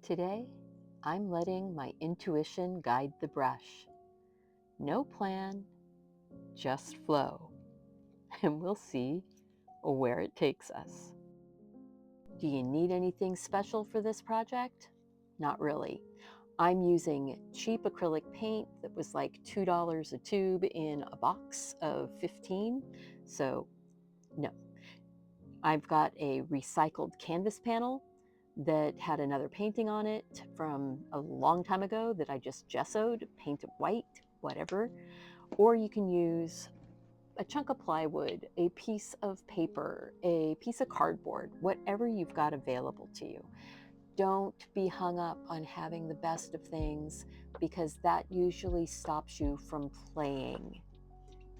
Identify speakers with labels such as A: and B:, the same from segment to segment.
A: Today, I'm letting my intuition guide the brush. No plan, just flow, and we'll see where it takes us. Do you need anything special for this project? Not really. I'm using cheap acrylic paint that was like $2 a tube in a box of 15, so no. I've got a recycled canvas panel that had another painting on it from a long time ago that I just gessoed, paint it white, whatever. Or you can use a chunk of plywood, a piece of paper, a piece of cardboard, whatever you've got available to you. Don't be hung up on having the best of things because that usually stops you from playing.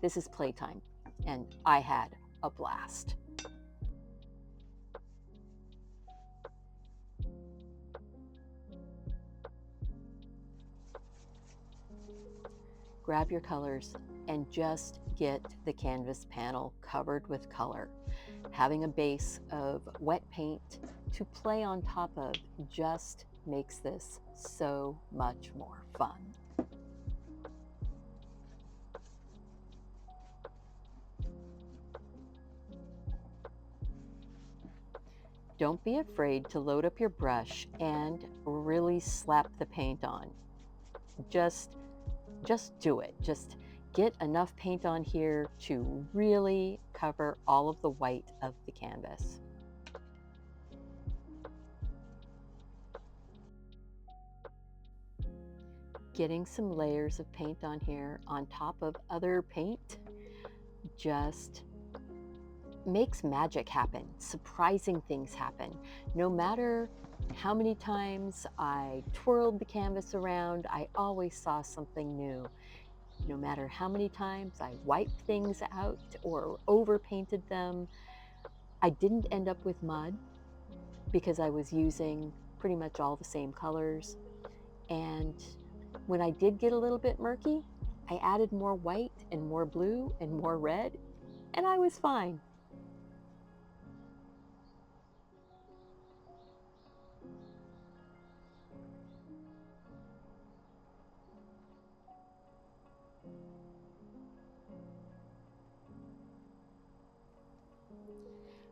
A: This is playtime, and I had a blast. Grab your colors and just get the canvas panel covered with color. Having a base of wet paint to play on top of just makes this so much more fun. Don't be afraid to load up your brush and really slap the paint on. Just do it. Just get enough paint on here to really cover all of the white of the canvas. Getting some layers of paint on here on top of other paint just makes magic happen. Surprising things happen. No matter how many times I twirled the canvas around, I always saw something new. No matter how many times I wiped things out or overpainted them, I didn't end up with mud because I was using pretty much all the same colors. And when I did get a little bit murky, I added more white and more blue and more red, and I was fine.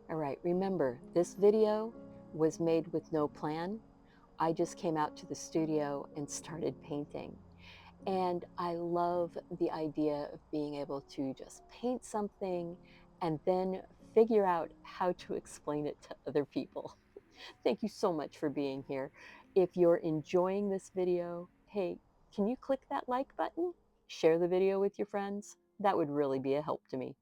A: All right, remember, this video was made with no plan. I just came out to the studio and started painting. And I love the idea of being able to just paint something and then figure out how to explain it to other people. Thank you so much for being here. If you're enjoying this video, hey, can you click that like button? Share the video with your friends. That would really be a help to me.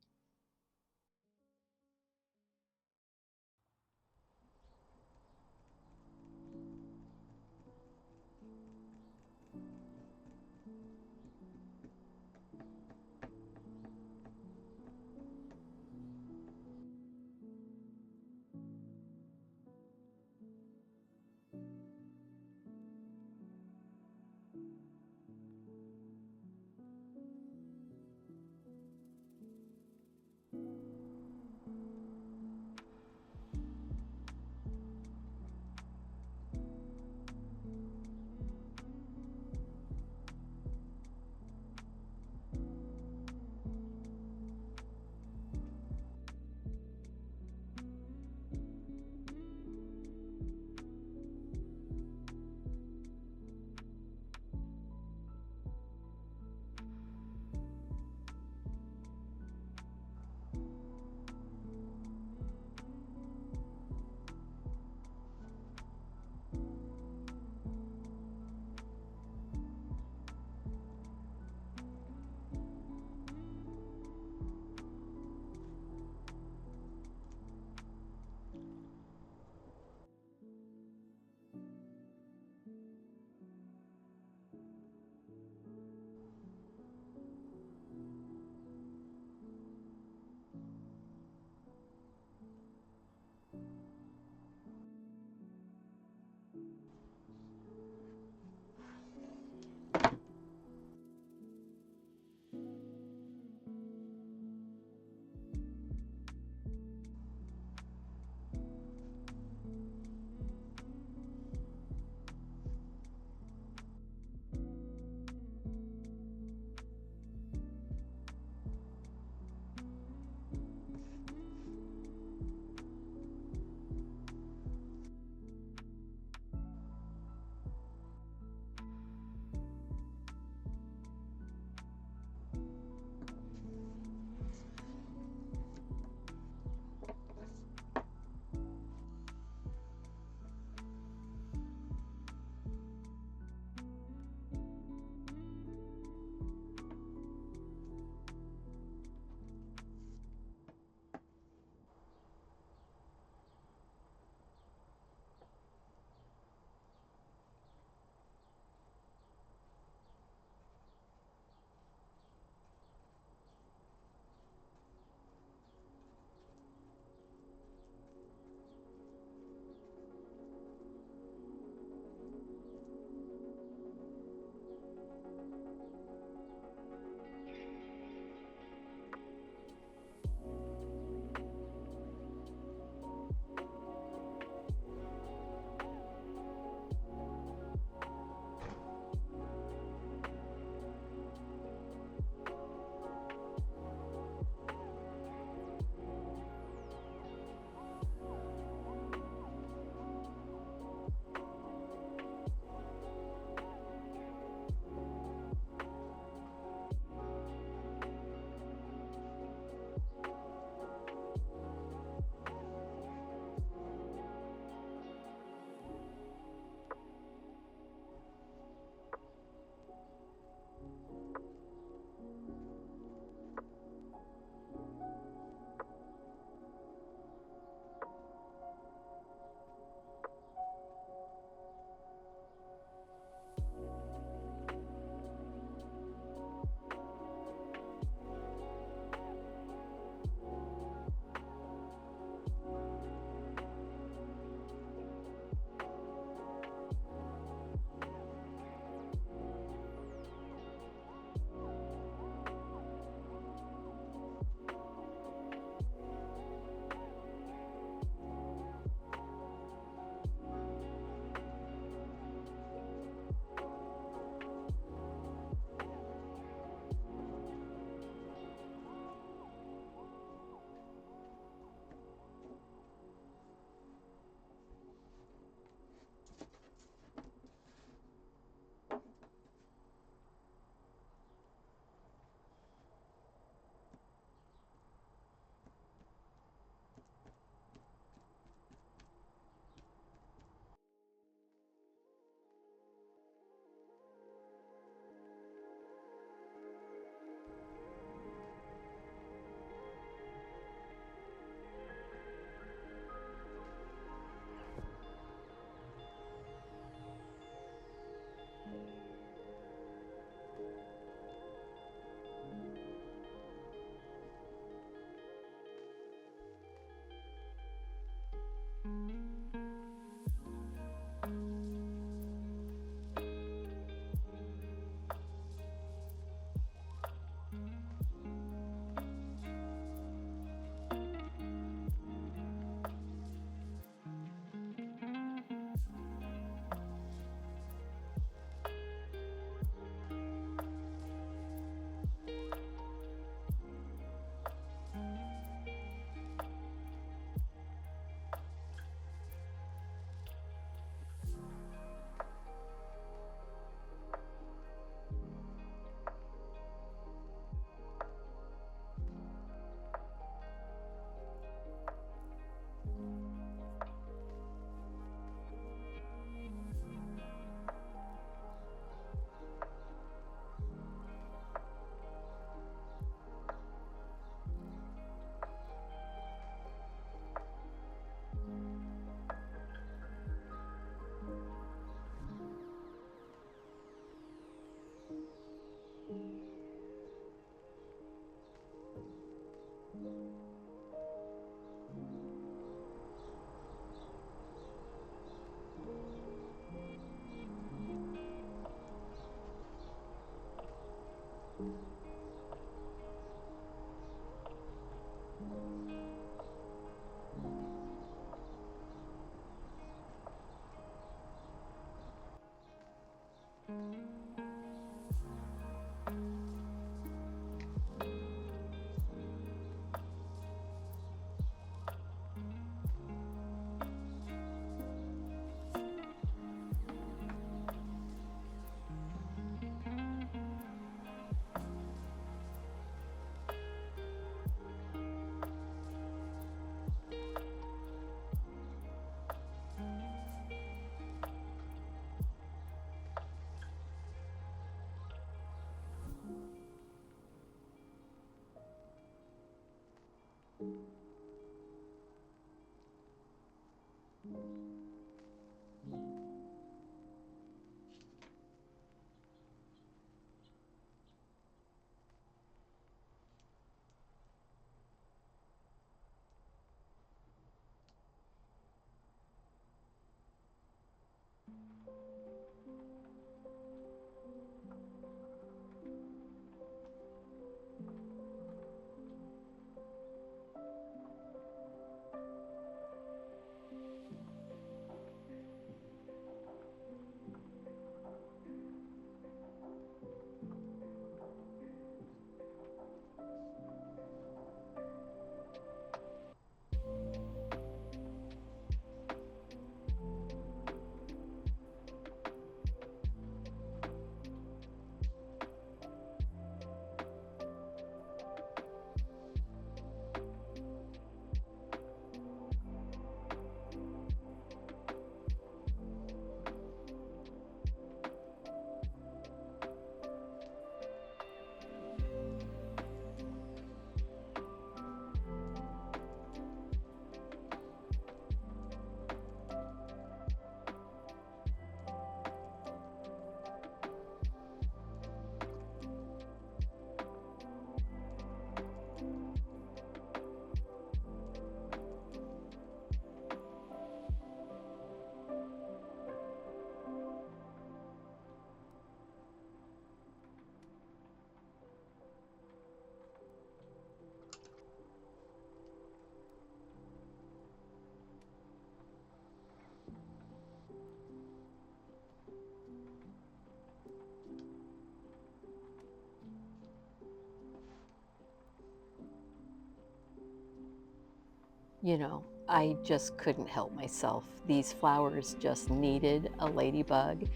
A: I just couldn't help myself. These flowers just needed a ladybug.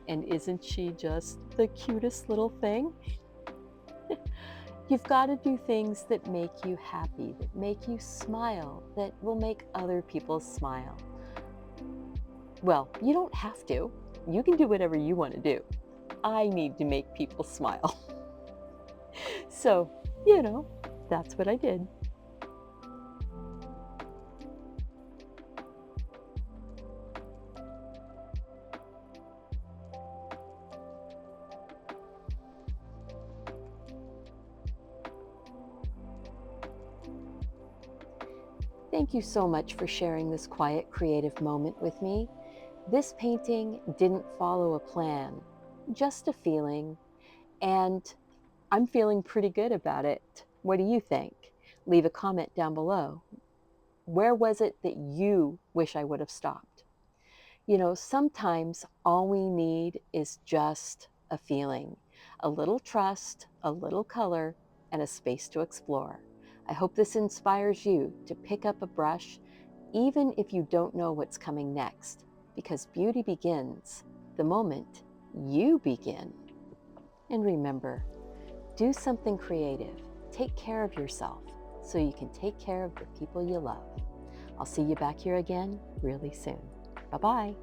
A: And isn't she just the cutest little thing? You've got to do things that make you happy, that make you smile, that will make other people smile. Well, you don't have to. You can do whatever you want to do. I need to make people smile. So, that's what I did. Thank you so much for sharing this quiet, creative moment with me. This painting didn't follow a plan, just a feeling, and I'm feeling pretty good about it. What do you think? Leave a comment down below. Where was it that you wish I would have stopped? Sometimes all we need is just a feeling, a little trust, a little color, and a space to explore. I hope this inspires you to pick up a brush, even if you don't know what's coming next, because beauty begins the moment you begin. And remember, do something creative. Take care of yourself so you can take care of the people you love. I'll see you back here again really soon. Bye-bye.